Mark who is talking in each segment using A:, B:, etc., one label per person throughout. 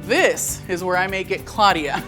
A: This is where I make it Claudia.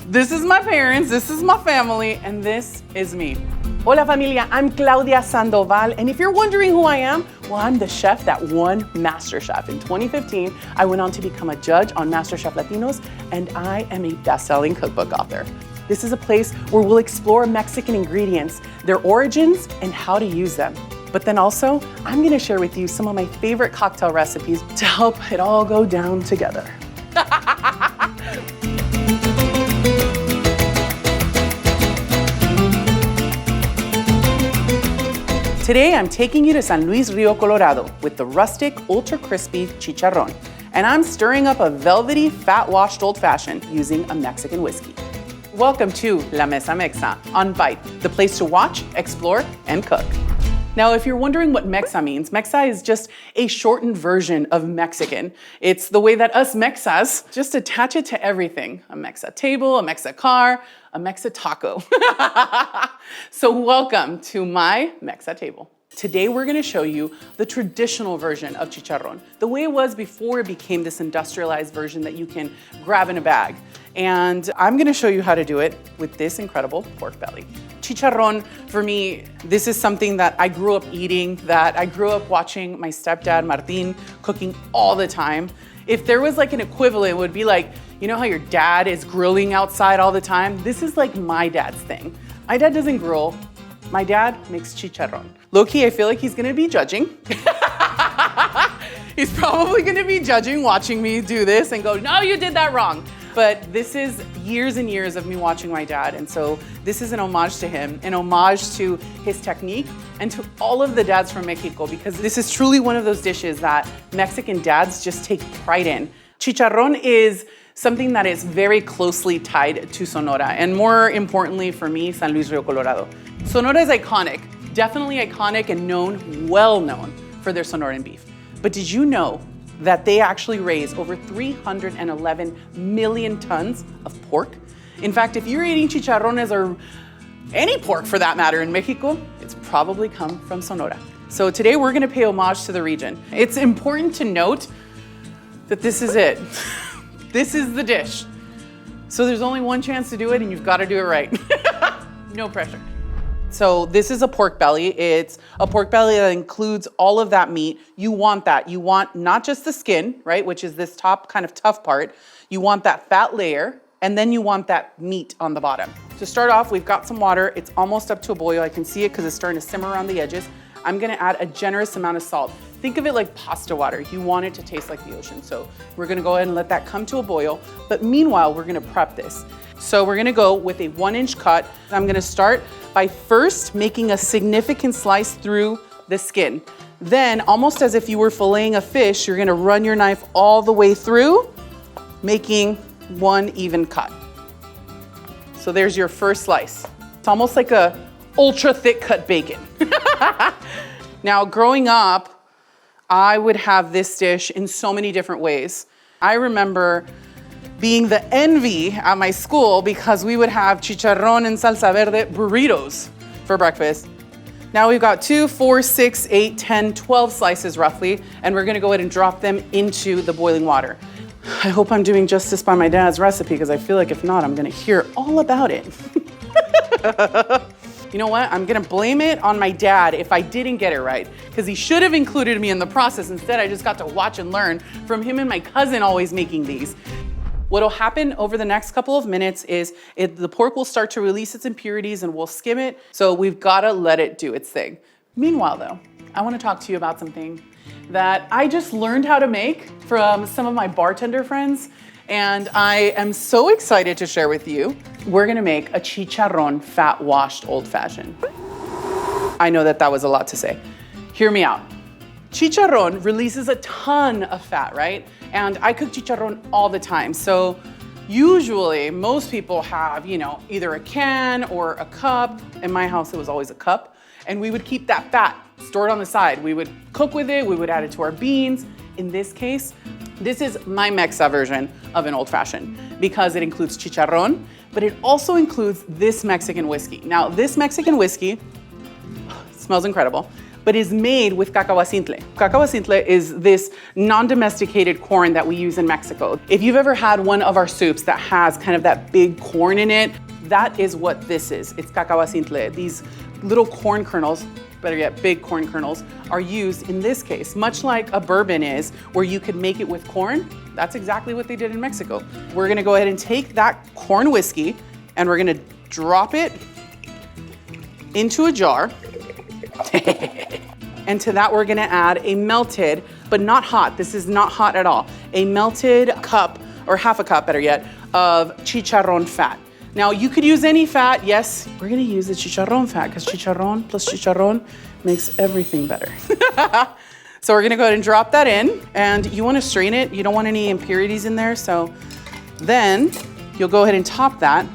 A: This is my parents, this is my family, and this is me. Hola familia, I'm Claudia Sandoval, and if you're wondering who I am, well, I'm the chef that won MasterChef. In 2015, I went on to become a judge on MasterChef Latinos, and I am a best-selling cookbook author. This is a place where we'll explore Mexican ingredients, their origins, and how to use them. But then also, I'm gonna share with you some of my favorite cocktail recipes to help it all go down together. Today, I'm taking you to San Luis Rio Colorado with the rustic, ultra-crispy chicharrón. And I'm stirring up a velvety, fat-washed old-fashioned using a Mexican whiskey. Welcome to La Mesa Mexa on Bite, the place to watch, explore, and cook. Now, if you're wondering what Mexa means, Mexa is just a shortened version of Mexican. It's the way that us Mexas just attach it to everything. A Mexa table, a Mexa car, a Mexa taco. So welcome to my Mexa table. Today, we're gonna show you the traditional version of chicharrón, the way it was before it became this industrialized version that you can grab in a bag. And I'm gonna show you how to do it with this incredible pork belly. Chicharrón, for me, this is something that I grew up eating, that I grew up watching my stepdad, Martin, cooking all the time. If there was like an equivalent, it would be like, you know how your dad is grilling outside all the time? This is like my dad's thing. My dad doesn't grill. My dad makes chicharrón. Low-key, I feel like he's gonna be judging. He's probably gonna be judging, watching me do this and go, no, you did that wrong. But this is years and years of me watching my dad. And so this is an homage to him, an homage to his technique and to all of the dads from Mexico, because this is truly one of those dishes that Mexican dads just take pride in. Chicharrón is something that is very closely tied to Sonora, and more importantly for me, San Luis Rio Colorado. Sonora is iconic, definitely iconic and known, well known for their Sonoran beef. But did you know that they actually raise over 311 million tons of pork? In fact, if you're eating chicharrones or any pork for that matter in Mexico, it's probably come from Sonora. So today we're gonna pay homage to the region. It's important to note that this is it. This is the dish. So there's only one chance to do it and you've gotta do it right. No pressure. So this is a pork belly. It's a pork belly that includes all of that meat. You want that. You want not just the skin, right, which is this top kind of tough part. You want that fat layer, and then you want that meat on the bottom. To start off, we've got some water. It's almost up to a boil. I can see it because it's starting to simmer around the edges. I'm gonna add a generous amount of salt. Think of it like pasta water. You want it to taste like the ocean. So we're gonna go ahead and let that come to a boil. But meanwhile, we're gonna prep this. So we're gonna go with a 1-inch cut. I'm gonna start by first making a significant slice through the skin. Then, almost as if you were filleting a fish, you're gonna run your knife all the way through, making one even cut. So there's your first slice. It's almost like a ultra thick cut bacon. Now, growing up, I would have this dish in so many different ways. I remember being the envy at my school because we would have chicharrón and salsa verde burritos for breakfast. Now we've got 2, 4, 6, 8, 10, 12 slices roughly, and we're gonna go ahead and drop them into the boiling water. I hope I'm doing justice by my dad's recipe because I feel like if not, I'm gonna hear all about it. You know what? I'm gonna blame it on my dad if I didn't get it right, because he should have included me in the process. Instead, I just got to watch and learn from him and my cousin always making these. What'll happen over the next couple of minutes is the pork will start to release its impurities and we'll skim it. So we've gotta let it do its thing. Meanwhile though, I wanna talk to you about something that I just learned how to make from some of my bartender friends. And I am so excited to share with you. We're gonna make a chicharrón fat washed old fashioned. I know that was a lot to say. Hear me out. Chicharrón releases a ton of fat, right? And I cook chicharrón all the time. So usually most people have, either a can or a cup. In my house, it was always a cup. And we would keep that fat stored on the side. We would cook with it, we would add it to our beans. In this case, this is my Mexa version of an old fashioned because it includes chicharrón, but it also includes this Mexican whiskey. Now, this Mexican whiskey smells incredible. but is made with cacahuacintle. Cacahuacintle is this non-domesticated corn that we use in Mexico. If you've ever had one of our soups that has kind of that big corn in it, that is what this is. It's cacahuacintle. These little corn kernels, better yet, big corn kernels, are used in this case, much like a bourbon is, where you could make it with corn. That's exactly what they did in Mexico. We're gonna go ahead and take that corn whiskey and we're gonna drop it into a jar. And to that, we're gonna add a melted, but not hot, this is not hot at all, a melted cup, or half a cup, better yet, of chicharrón fat. Now, you could use any fat. Yes, we're gonna use the chicharrón fat because chicharrón plus chicharrón makes everything better. So we're gonna go ahead and drop that in, and you wanna strain it. You don't want any impurities in there, so then you'll go ahead and top that,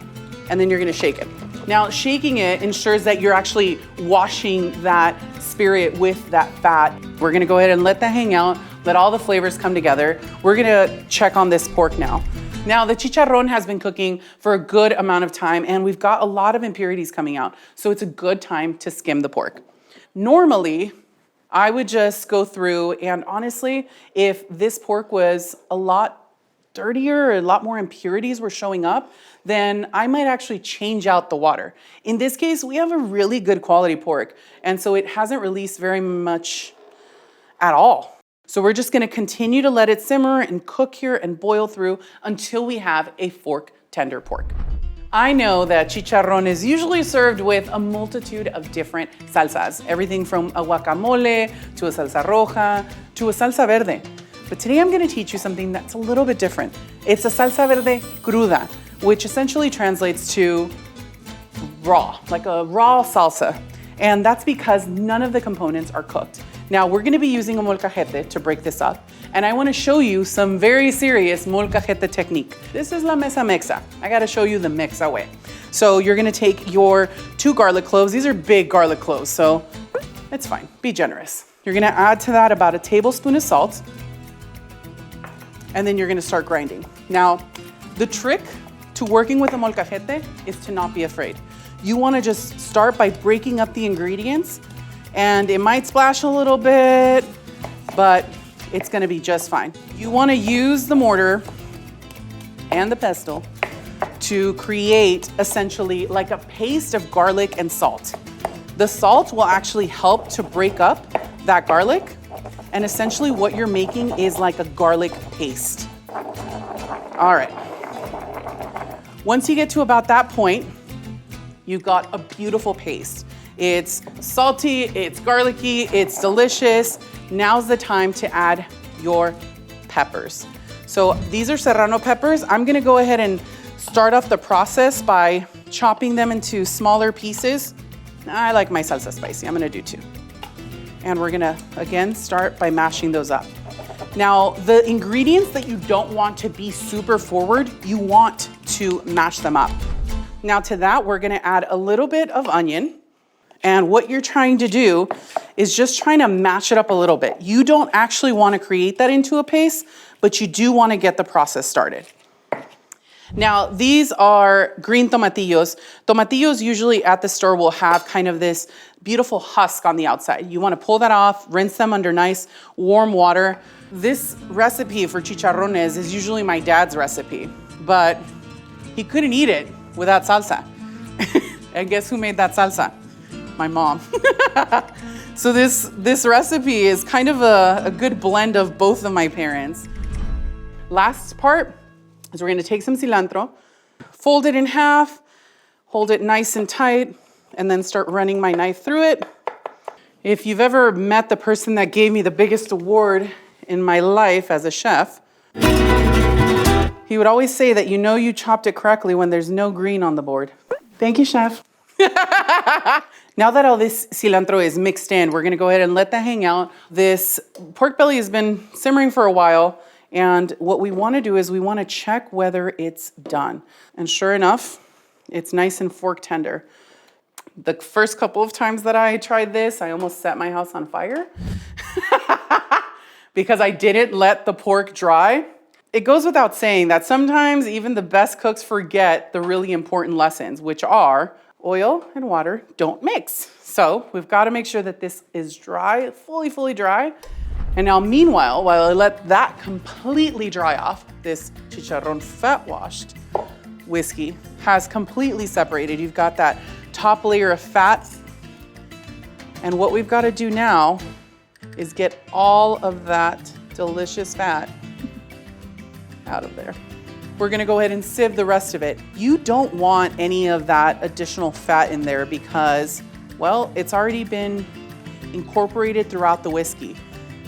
A: and then you're gonna shake it. Now, shaking it ensures that you're actually washing that spirit with that fat. We're gonna go ahead and let that hang out, let all the flavors come together. We're gonna check on this pork now. Now, the chicharrón has been cooking for a good amount of time, and we've got a lot of impurities coming out, so it's a good time to skim the pork. Normally, I would just go through, and honestly, if this pork was a lot dirtier, a lot more impurities were showing up, then I might actually change out the water. In this case, we have a really good quality pork, and so it hasn't released very much at all. So we're just gonna continue to let it simmer and cook here and boil through until we have a fork tender pork. I know that chicharrón is usually served with a multitude of different salsas, everything from a guacamole to a salsa roja to a salsa verde. But today I'm gonna teach you something that's a little bit different. It's a salsa verde cruda, which essentially translates to raw, like a raw salsa. And that's because none of the components are cooked. Now, we're gonna be using a molcajete to break this up, and I wanna show you some very serious molcajete technique. This is la Mesa Mexa. I gotta show you the Mexa way. So you're gonna take your 2 garlic cloves. These are big garlic cloves, so it's fine, be generous. You're gonna add to that about a tablespoon of salt, and then you're gonna start grinding. Now, the trick to working with a molcajete is to not be afraid. You wanna just start by breaking up the ingredients, and it might splash a little bit, but it's gonna be just fine. You wanna use the mortar and the pestle to create essentially like a paste of garlic and salt. The salt will actually help to break up that garlic, and essentially what you're making is like a garlic paste. All right. Once you get to about that point, you've got a beautiful paste. It's salty, it's garlicky, it's delicious. Now's the time to add your peppers. So these are serrano peppers. I'm gonna go ahead and start off the process by chopping them into smaller pieces. I like my salsa spicy, I'm gonna do 2. And we're gonna, again, start by mashing those up. Now, the ingredients that you don't want to be super forward, you want to mash them up. Now to that, we're gonna add a little bit of onion. And what you're trying to do is just trying to mash it up a little bit. You don't actually want to create that into a paste, but you do want to get the process started. Now, these are green tomatillos. Tomatillos usually at the store will have kind of this beautiful husk on the outside. You want to pull that off, rinse them under nice warm water. This recipe for chicharrones is usually my dad's recipe, but he couldn't eat it without salsa. And guess who made that salsa? My mom. So this recipe is kind of a good blend of both of my parents. Last part is we're gonna take some cilantro, fold it in half, hold it nice and tight, and then start running my knife through it. If you've ever met the person that gave me the biggest award in my life as a chef, he would always say that you know you chopped it correctly when there's no green on the board. Thank you, chef. Now that all this cilantro is mixed in, we're gonna go ahead and let that hang out. This pork belly has been simmering for a while, and what we wanna do is we wanna check whether it's done. And sure enough, it's nice and fork tender. The first couple of times that I tried this, I almost set my house on fire because I didn't let the pork dry. It goes without saying that sometimes even the best cooks forget the really important lessons, which are Oil and water don't mix. So we've got to make sure that this is dry, fully dry. And now meanwhile, while I let that completely dry off, this chicharrón fat washed whiskey has completely separated. You've got that top layer of fat. And what we've got to do now is get all of that delicious fat out of there. We're gonna go ahead and sieve the rest of it. You don't want any of that additional fat in there because, well, it's already been incorporated throughout the whiskey.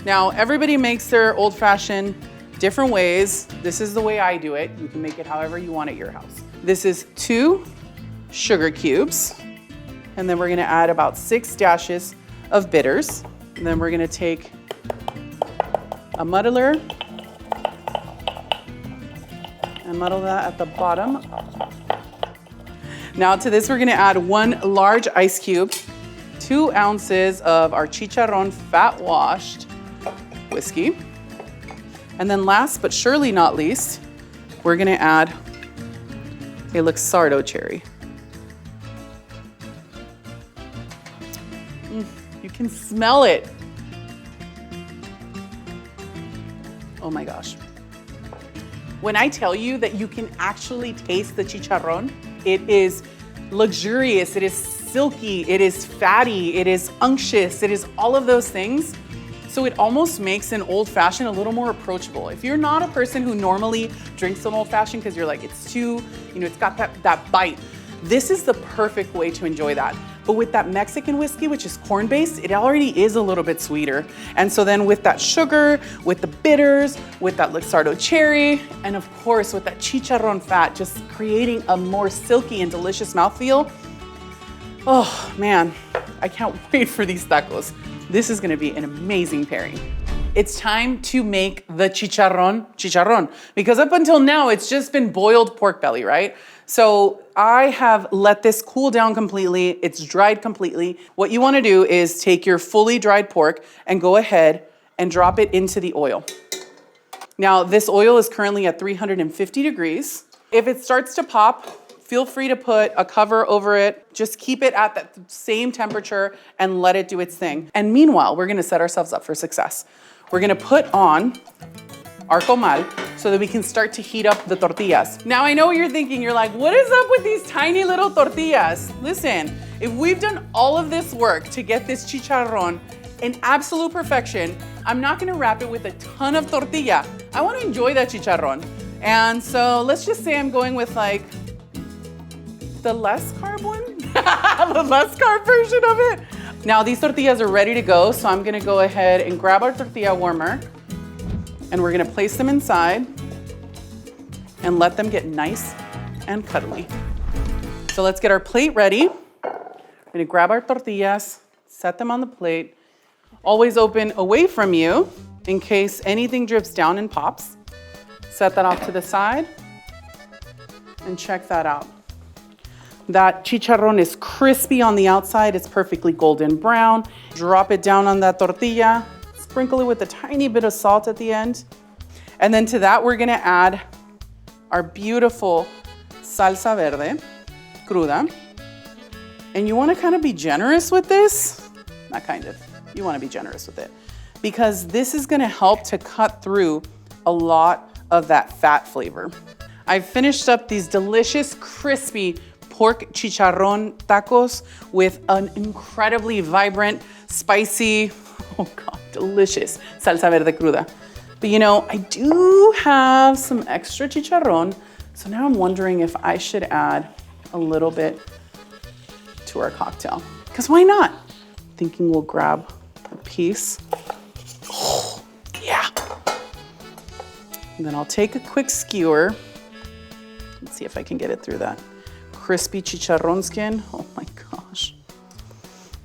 A: Now, everybody makes their old fashioned different ways. This is the way I do it. You can make it however you want at your house. This is 2 sugar cubes. And then we're gonna add about 6 dashes of bitters. And then we're gonna take a muddler and muddle that at the bottom. Now to this, we're gonna add 1 large ice cube, 2 ounces of our chicharrón fat washed whiskey. And then last but surely not least, we're gonna add a Luxardo cherry. You can smell it. Oh my gosh. When I tell you that you can actually taste the chicharrón, it is luxurious, it is silky, it is fatty, it is unctuous, it is all of those things. So it almost makes an old fashioned a little more approachable. If you're not a person who normally drinks an old fashioned because you're like, it's too, it's got that bite, this is the perfect way to enjoy that. But with that Mexican whiskey, which is corn-based, it already is a little bit sweeter. And so then with that sugar, with the bitters, with that Luxardo cherry, and of course with that chicharrón fat, just creating a more silky and delicious mouthfeel. Oh man, I can't wait for these tacos. This is gonna be an amazing pairing. It's time to make the chicharrón, because up until now, it's just been boiled pork belly, right? So I have let this cool down completely. It's dried completely. What you wanna do is take your fully dried pork and go ahead and drop it into the oil. Now, this oil is currently at 350 degrees. If it starts to pop, feel free to put a cover over it. Just keep it at that same temperature and let it do its thing. And meanwhile, we're gonna set ourselves up for success. We're gonna put on our comal so that we can start to heat up the tortillas. Now I know what you're thinking, you're like, what is up with these tiny little tortillas? Listen, if we've done all of this work to get this chicharrón in absolute perfection, I'm not gonna wrap it with a ton of tortilla. I wanna enjoy that chicharrón. And so let's just say I'm going with like the less carb one, the less carb version of it. Now these tortillas are ready to go, so I'm gonna go ahead and grab our tortilla warmer and we're gonna place them inside and let them get nice and cuddly. So let's get our plate ready. We're gonna grab our tortillas, set them on the plate, always open away from you in case anything drips down and pops. Set that off to the side and check that out. That chicharrón is crispy on the outside. It's perfectly golden brown. Drop it down on that tortilla. Sprinkle it with a tiny bit of salt at the end. And then to that, we're gonna add our beautiful salsa verde, cruda. And you wanna kind of be generous with this. Not kind of, you wanna be generous with it. Because this is gonna help to cut through a lot of that fat flavor. I've finished up these delicious, crispy pork chicharrón tacos with an incredibly vibrant, spicy, oh God, delicious salsa verde cruda. But I do have some extra chicharrón, so now I'm wondering if I should add a little bit to our cocktail. Because why not? Thinking we'll grab a piece. Oh, yeah. And then I'll take a quick skewer. Let's see if I can get it through that crispy chicharrón skin. Oh my gosh.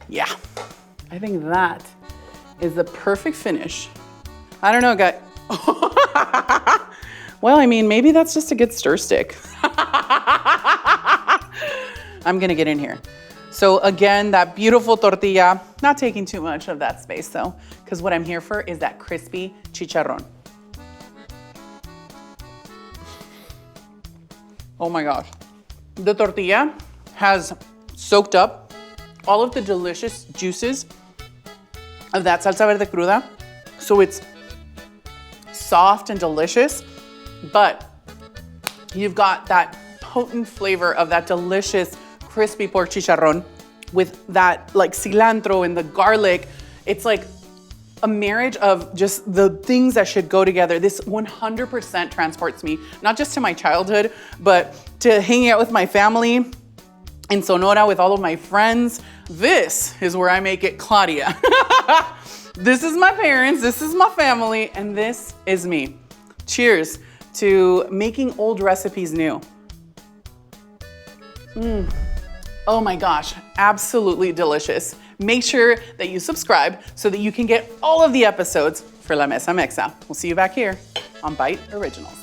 A: Yeah, I think that is the perfect finish. I don't know, guys. Well, I mean, maybe that's just a good stir stick. I'm gonna get in here. So again, that beautiful tortilla, not taking too much of that space though, because what I'm here for is that crispy chicharrón. Oh my gosh. The tortilla has soaked up all of the delicious juices of that salsa verde cruda. So it's soft and delicious, but you've got that potent flavor of that delicious crispy pork chicharrón with that like cilantro and the garlic. It's like a marriage of just the things that should go together. This 100% transports me, not just to my childhood, but to hanging out with my family in Sonora with all of my friends. This is where I make it Claudia. This is my parents, this is my family, and this is me. Cheers to making old recipes new. Oh my gosh, absolutely delicious. Make sure that you subscribe so that you can get all of the episodes for La Mesa Mexa. We'll see you back here on Bite Originals.